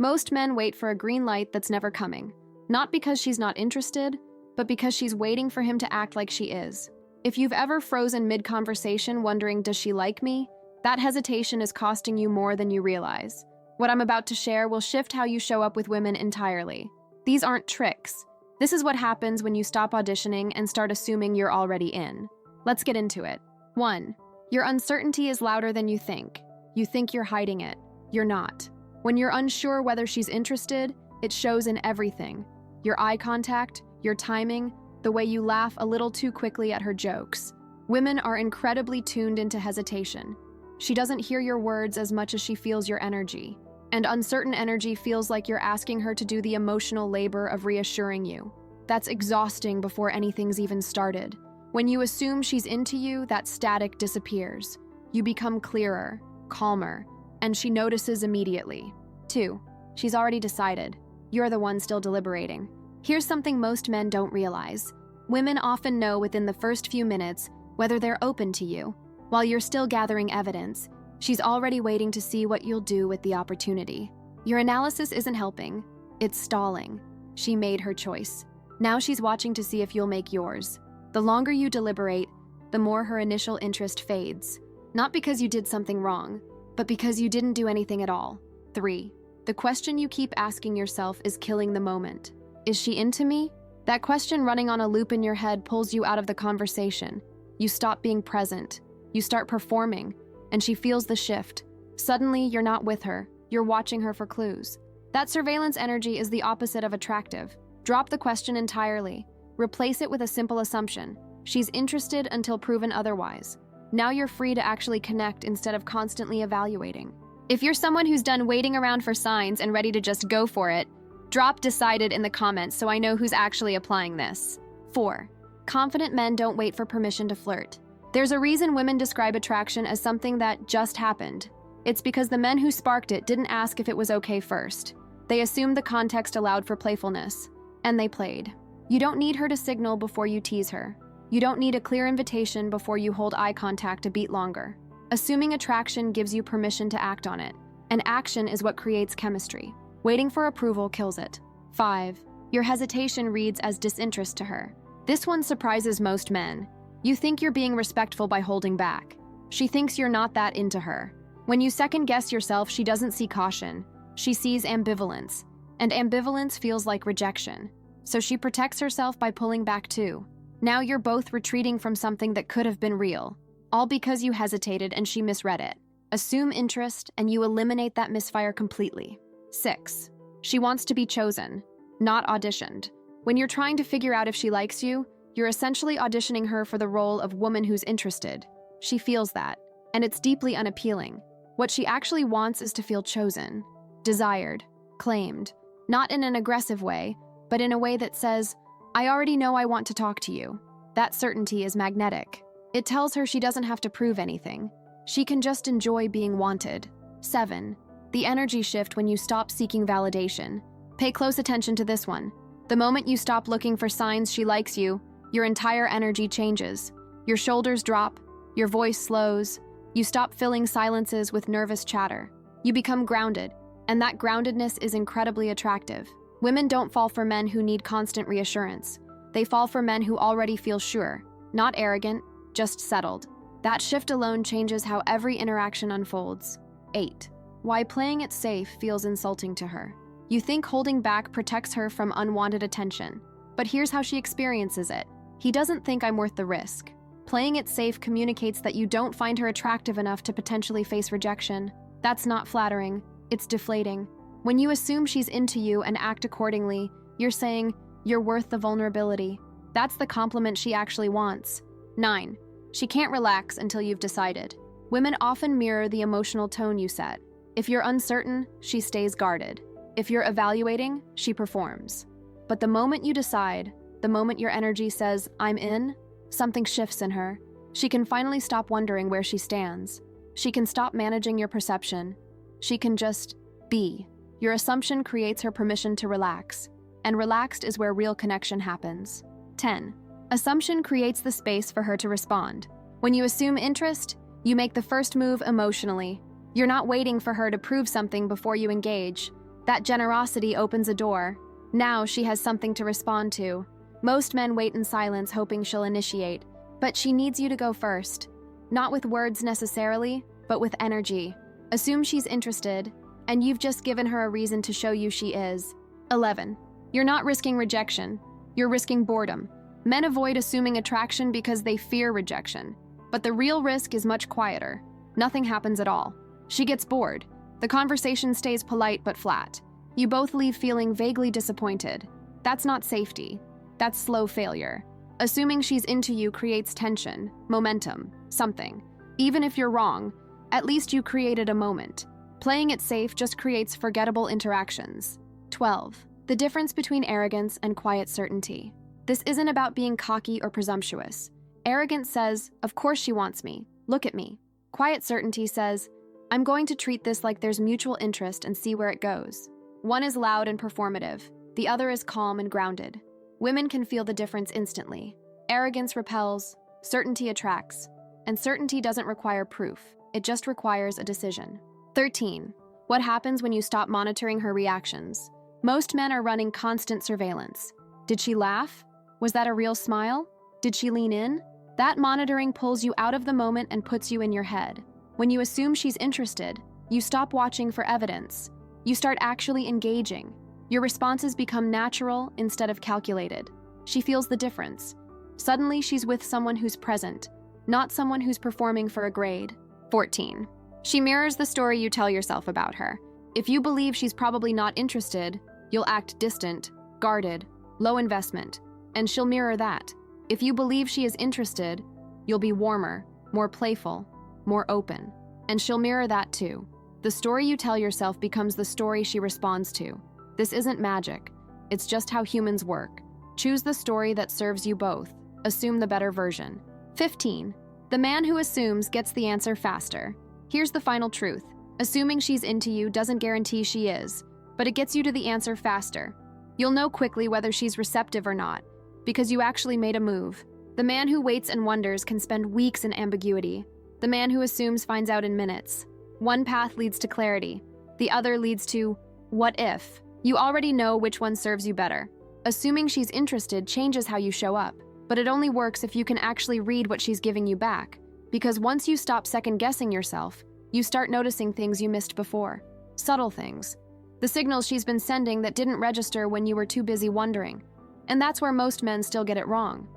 Most men wait for a green light that's never coming, not because she's not interested, but because she's waiting for him to act like she is. If you've ever frozen mid-conversation wondering, does she like me? That hesitation is costing you more than you realize. What I'm about to share will shift how you show up with women entirely. These aren't tricks. This is what happens when you stop auditioning and start assuming you're already in. Let's get into it. 1. Your uncertainty is louder than you think. You think you're hiding it. You're not. When you're unsure whether she's interested, it shows in everything. Your eye contact, your timing, the way you laugh a little too quickly at her jokes. Women are incredibly tuned into hesitation. She doesn't hear your words as much as she feels your energy. And uncertain energy feels like you're asking her to do the emotional labor of reassuring you. That's exhausting before anything's even started. When you assume she's into you, that static disappears. You become clearer, calmer, and she notices immediately. 2. She's already decided. You're the one still deliberating. Here's something most men don't realize. Women often know within the first few minutes whether they're open to you. While you're still gathering evidence, she's already waiting to see what you'll do with the opportunity. Your analysis isn't helping. It's stalling. She made her choice. Now she's watching to see if you'll make yours. The longer you deliberate, the more her initial interest fades. Not because you did something wrong, but because you didn't do anything at all. 3. The question you keep asking yourself is killing the moment. Is she into me? That question running on a loop in your head pulls you out of the conversation. You stop being present. You start performing, and she feels the shift. Suddenly, you're not with her. You're watching her for clues. That surveillance energy is the opposite of attractive. Drop the question entirely. Replace it with a simple assumption. She's interested until proven otherwise. Now you're free to actually connect instead of constantly evaluating. If you're someone who's done waiting around for signs and ready to just go for it, drop decided in the comments so I know who's actually applying this. 4. Confident men don't wait for permission to flirt. There's a reason women describe attraction as something that just happened. It's because the men who sparked it didn't ask if it was okay first. They assumed the context allowed for playfulness, and they played. You don't need her to signal before you tease her. You don't need a clear invitation before you hold eye contact a beat longer. Assuming attraction gives you permission to act on it, and action is what creates chemistry. Waiting for approval kills it. 5. Your hesitation reads as disinterest to her. This one surprises most men. You think you're being respectful by holding back. She thinks you're not that into her. When you second-guess yourself, she doesn't see caution. She sees ambivalence, and ambivalence feels like rejection. So she protects herself by pulling back too. Now you're both retreating from something that could have been real, all because you hesitated and she misread it. Assume interest, and you eliminate that misfire completely. 6. She wants to be chosen, not auditioned. When you're trying to figure out if she likes you, you're essentially auditioning her for the role of woman who's interested. She feels that, and it's deeply unappealing. What she actually wants is to feel chosen, desired, claimed, not in an aggressive way, but in a way that says, I already know I want to talk to you. That certainty is magnetic. It tells her she doesn't have to prove anything. She can just enjoy being wanted. 7. The energy shift when you stop seeking validation. Pay close attention to this one. The moment you stop looking for signs she likes you, your entire energy changes. Your shoulders drop, your voice slows, you stop filling silences with nervous chatter. You become grounded, and that groundedness is incredibly attractive. Women don't fall for men who need constant reassurance. They fall for men who already feel sure, not arrogant, just settled. That shift alone changes how every interaction unfolds. 8. Why playing it safe feels insulting to her. You think holding back protects her from unwanted attention. But here's how she experiences it. He doesn't think I'm worth the risk. Playing it safe communicates that you don't find her attractive enough to potentially face rejection. That's not flattering. It's deflating. When you assume she's into you and act accordingly, you're saying, you're worth the vulnerability. That's the compliment she actually wants. 9. She can't relax until you've decided. Women often mirror the emotional tone you set. If you're uncertain, she stays guarded. If you're evaluating, she performs. But the moment you decide, the moment your energy says, I'm in, something shifts in her. She can finally stop wondering where she stands. She can stop managing your perception. She can just be. Your assumption creates her permission to relax, and relaxed is where real connection happens. 10. Assumption creates the space for her to respond. When you assume interest, you make the first move emotionally. You're not waiting for her to prove something before you engage. That generosity opens a door. Now she has something to respond to. Most men wait in silence, hoping she'll initiate, but she needs you to go first. Not with words necessarily, but with energy. Assume she's interested, and you've just given her a reason to show you she is. 11. You're not risking rejection. You're risking boredom. Men avoid assuming attraction because they fear rejection. But the real risk is much quieter. Nothing happens at all. She gets bored. The conversation stays polite but flat. You both leave feeling vaguely disappointed. That's not safety. That's slow failure. Assuming she's into you creates tension, momentum, something. Even if you're wrong, at least you created a moment. Playing it safe just creates forgettable interactions. 12. The difference between arrogance and quiet certainty. This isn't about being cocky or presumptuous. Arrogance says, of course she wants me. Look at me. Quiet certainty says, I'm going to treat this like there's mutual interest and see where it goes. One is loud and performative. The other is calm and grounded. Women can feel the difference instantly. Arrogance repels, certainty attracts, and certainty doesn't require proof. It just requires a decision. 13. What happens when you stop monitoring her reactions? Most men are running constant surveillance. Did she laugh? Was that a real smile? Did she lean in? That monitoring pulls you out of the moment and puts you in your head. When you assume she's interested, you stop watching for evidence. You start actually engaging. Your responses become natural instead of calculated. She feels the difference. Suddenly, she's with someone who's present, not someone who's performing for a grade. 14. She mirrors the story you tell yourself about her. If you believe she's probably not interested, you'll act distant, guarded, low investment, and she'll mirror that. If you believe she is interested, you'll be warmer, more playful, more open, and she'll mirror that too. The story you tell yourself becomes the story she responds to. This isn't magic. It's just how humans work. Choose the story that serves you both. Assume the better version. 15. The man who assumes gets the answer faster. Here's the final truth. Assuming she's into you doesn't guarantee she is, but it gets you to the answer faster. You'll know quickly whether she's receptive or not, because you actually made a move. The man who waits and wonders can spend weeks in ambiguity. The man who assumes finds out in minutes. One path leads to clarity. The other leads to, what if? You already know which one serves you better. Assuming she's interested changes how you show up, but it only works if you can actually read what she's giving you back. Because once you stop second-guessing yourself, you start noticing things you missed before. Subtle things. The signals she's been sending that didn't register when you were too busy wondering. And that's where most men still get it wrong.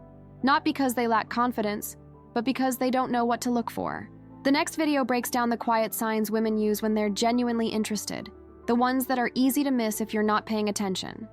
Not because they lack confidence, but because they don't know what to look for. The next video breaks down the quiet signs women use when they're genuinely interested. The ones that are easy to miss if you're not paying attention.